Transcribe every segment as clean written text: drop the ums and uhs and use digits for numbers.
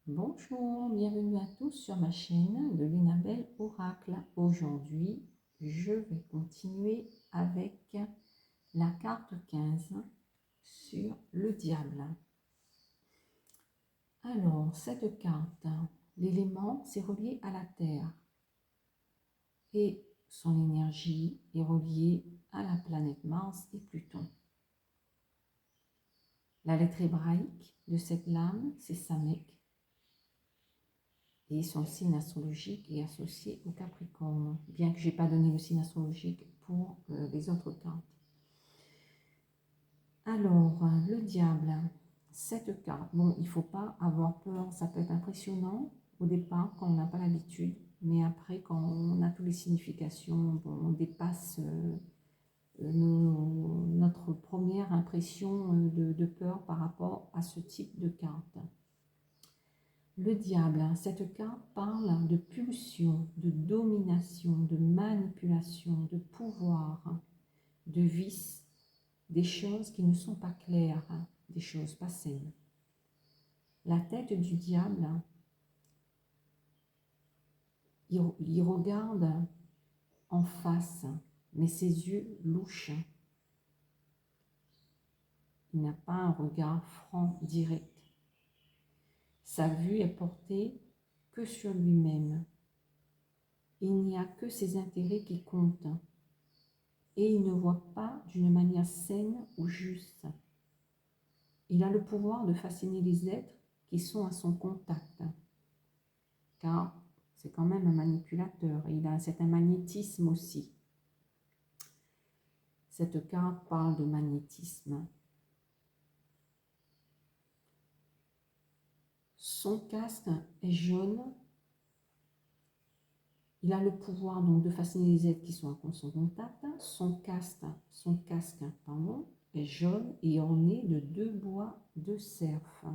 Bonjour, bienvenue à tous sur ma chaîne de Linabelle Oracle. Aujourd'hui, je vais continuer avec la carte 15 sur le diable. Alors, cette carte, l'élément, c'est relié à la Terre et son énergie est reliée à la planète Mars et Pluton. La lettre hébraïque de cette lame, c'est Samek. Et son signe astrologique est associé au Capricorne, bien que je n'ai pas donné le signe astrologique pour les autres cartes. Alors, le diable, cette carte, bon, il ne faut pas avoir peur, ça peut être impressionnant au départ quand on n'a pas l'habitude, mais après quand on a toutes les significations, bon, on dépasse notre première impression de peur par rapport à ce type de carte. Le diable, cette carte parle de pulsion, de domination, de manipulation, de pouvoir, de vice, des choses qui ne sont pas claires, des choses pas saines. La tête du diable, il regarde en face, mais ses yeux louches. Il n'a pas un regard franc, direct. Sa vue est portée que sur lui-même. Il n'y a que ses intérêts qui comptent. Et il ne voit pas d'une manière saine ou juste. Il a le pouvoir de fasciner les êtres qui sont à son contact, car c'est quand même un manipulateur, et il a un certain magnétisme aussi. Cette carte parle de magnétisme. Son casque est jaune. Il a le pouvoir donc de fasciner les êtres qui sont à son contact. Son casque est jaune et orné de 2 bois de cerf.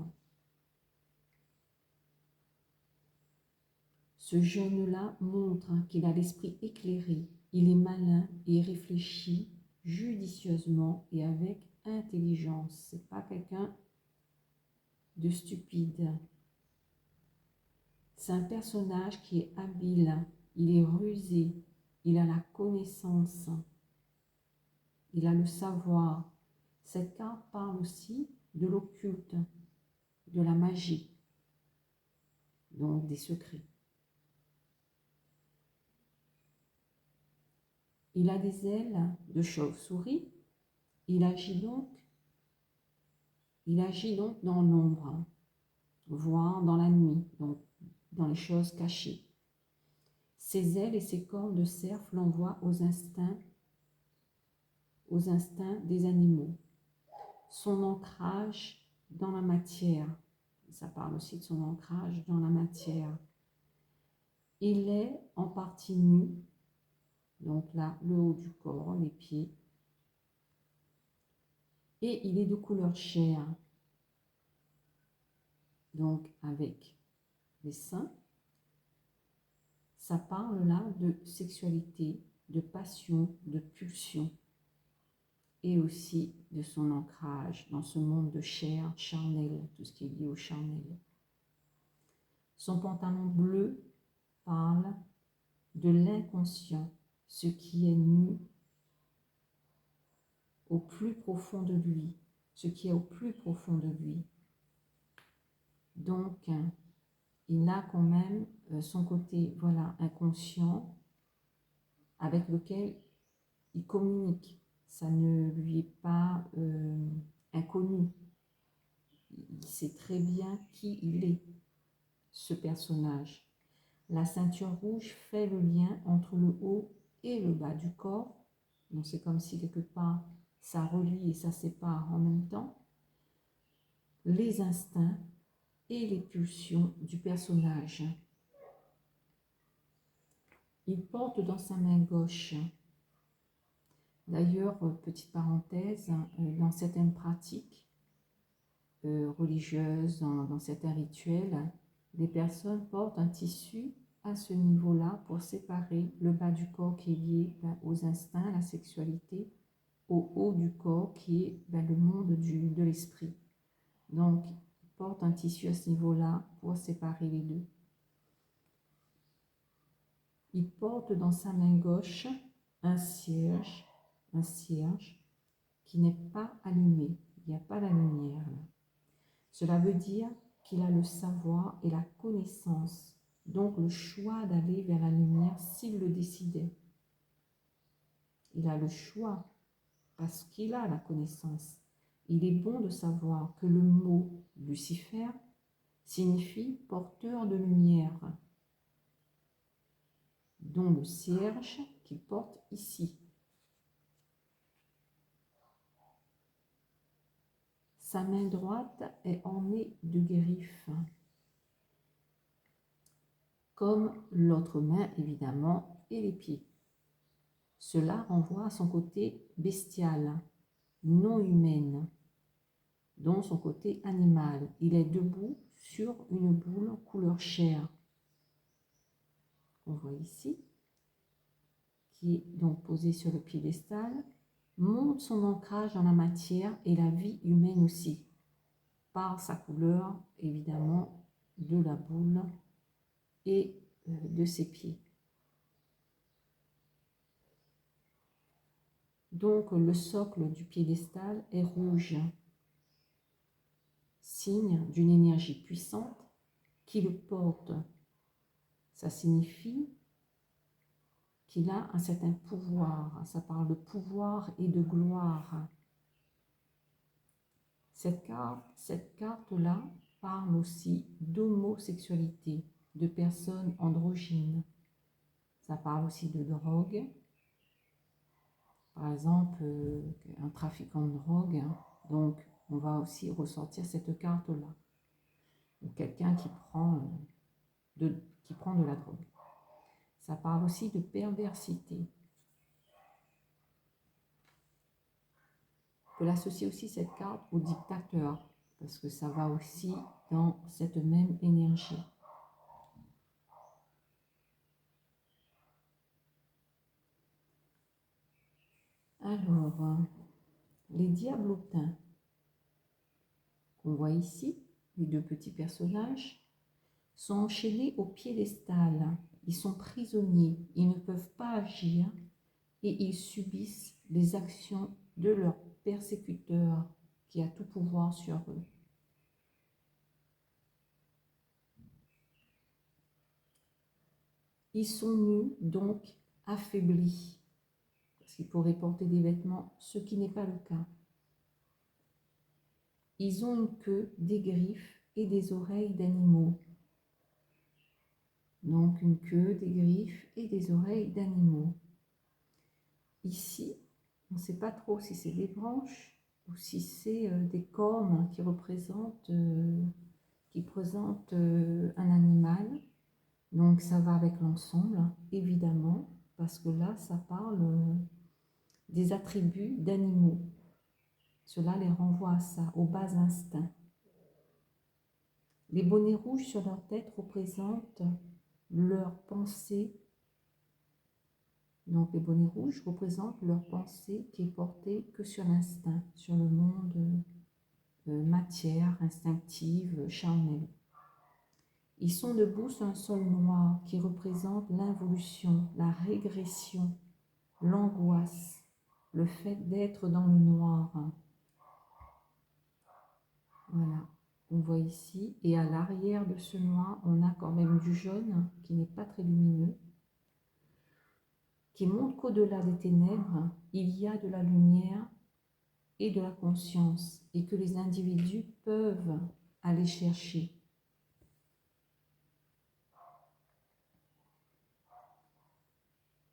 Ce jeune-là montre qu'il a l'esprit éclairé, il est malin et réfléchit judicieusement et avec intelligence. Ce n'est pas quelqu'un de stupide. C'est un personnage qui est habile, il est rusé, il a la connaissance, il a le savoir. Cette carte parle aussi de l'occulte, de la magie, donc des secrets. Il a des ailes de chauve-souris, il agit donc dans l'ombre, voire dans la nuit, donc dans les choses cachées. Ses ailes et ses cornes de cerf l'envoient aux instincts des animaux. Son ancrage dans la matière, ça parle aussi de son ancrage dans la matière. Il est en partie nu, donc là, le haut du corps, les pieds, et il est de couleur chair, donc avec les seins. Ça parle là de sexualité, de passion, de pulsion, et aussi de son ancrage dans ce monde de chair, charnel, tout ce qui est lié au charnel. Son pantalon bleu parle de l'inconscient, ce qui est nu au plus profond de lui, ce qui est au plus profond de lui. Donc, il a quand même son côté, voilà, inconscient, avec lequel il communique. Ça ne lui est pas inconnu. Il sait très bien qui il est, ce personnage. La ceinture rouge fait le lien entre le haut et le bas du corps. Donc c'est comme si quelque part ça relie et ça sépare en même temps les instincts et les pulsions du personnage. Il porte dans sa main gauche, d'ailleurs, petite parenthèse, dans certaines pratiques religieuses, dans certains rituels, les personnes portent un tissu à ce niveau-là pour séparer le bas du corps qui est lié aux instincts, à la sexualité, au haut du corps qui est le monde de l'esprit. Donc, ils porte un tissu à ce niveau-là pour séparer les deux. Il porte dans sa main gauche un cierge qui n'est pas allumé. Il n'y a pas la lumière là. Cela veut dire qu'il a le savoir et la connaissance, donc le choix d'aller vers la lumière s'il le décidait. Il a le choix parce qu'il a la connaissance. Il est bon de savoir que le mot Lucifer signifie porteur de lumière, dont le cierge qu'il porte ici. Sa main droite est ornée de griffes, comme l'autre main évidemment et les pieds. Cela renvoie à son côté bestial, non humaine, dont son côté animal. Il est debout sur une boule couleur chair, qu'on voit ici, qui est donc posée sur le piédestal, montre son ancrage dans la matière et la vie humaine aussi, par sa couleur évidemment de la boule et de ses pieds. Donc le socle du piédestal est rouge, signe d'une énergie puissante qui le porte. Ça signifie qu'il a un certain pouvoir, ça parle de pouvoir et de gloire. Cette carte-là parle aussi d'homosexualité, de personnes androgynes. Ça parle aussi de drogue. Par exemple, un trafiquant de drogue, donc on va aussi ressortir cette carte-là. Quelqu'un qui prend de la drogue. Ça parle aussi de perversité. On peut l'associer aussi cette carte au dictateur, parce que ça va aussi dans cette même énergie. Alors, les diablotins qu'on voit ici, les deux petits personnages, sont enchaînés au piédestal. Ils sont prisonniers, ils ne peuvent pas agir et ils subissent les actions de leur persécuteur qui a tout pouvoir sur eux. Ils sont nus, donc affaiblis, parce qu'ils pourraient porter des vêtements, ce qui n'est pas le cas. Ils ont une queue, des griffes et des oreilles d'animaux. Donc une queue, des griffes et des oreilles d'animaux. Ici, on ne sait pas trop si c'est des branches ou si c'est des cornes qui représentent un animal. Donc ça va avec l'ensemble, évidemment, parce que là, ça parle des attributs d'animaux. Cela les renvoie à ça, aux bas instincts. Les bonnets rouges sur leur tête représentent leur pensée. Donc les bonnets rouges représentent leur pensée qui est portée que sur l'instinct, sur le monde matière, instinctive, charnelle. Ils sont debout sur un sol noir qui représente l'involution, la régression, l'angoisse, le fait d'être dans le noir. Voilà, on voit ici. Et à l'arrière de ce noir, on a quand même du jaune qui n'est pas très lumineux, qui montre qu'au-delà des ténèbres, il y a de la lumière et de la conscience et que les individus peuvent aller chercher.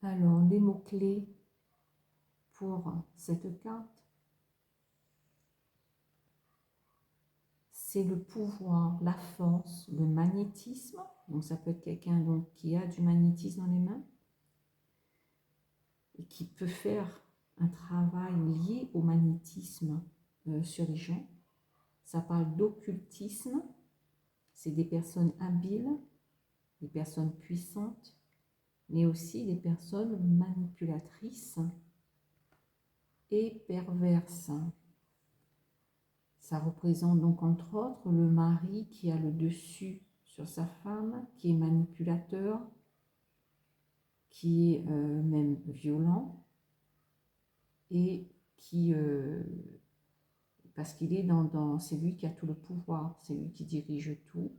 Alors, les mots-clés pour cette carte, c'est le pouvoir, la force, le magnétisme. Donc ça peut être quelqu'un qui a du magnétisme dans les mains et qui peut faire un travail lié au magnétisme sur les gens. Ça parle d'occultisme, c'est des personnes habiles, des personnes puissantes, mais aussi des personnes manipulatrices et perverses. Ça représente donc entre autres le mari qui a le dessus sur sa femme, qui est manipulateur, qui est même violent et qui, parce qu'il est c'est lui qui a tout le pouvoir, c'est lui qui dirige tout.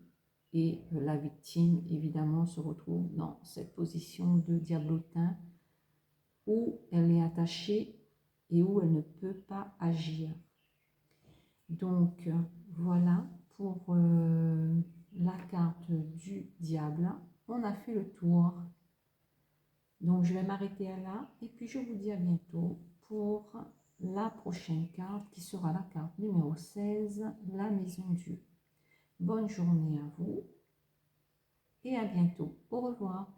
Et la victime, évidemment, se retrouve dans cette position de diablotin où elle est attachée et où elle ne peut pas agir. Donc, voilà pour la carte du diable. On a fait le tour. Donc, je vais m'arrêter là et puis je vous dis à bientôt pour la prochaine carte qui sera la carte numéro 16, la maison Dieu. Bonne journée à vous et à bientôt. Au revoir.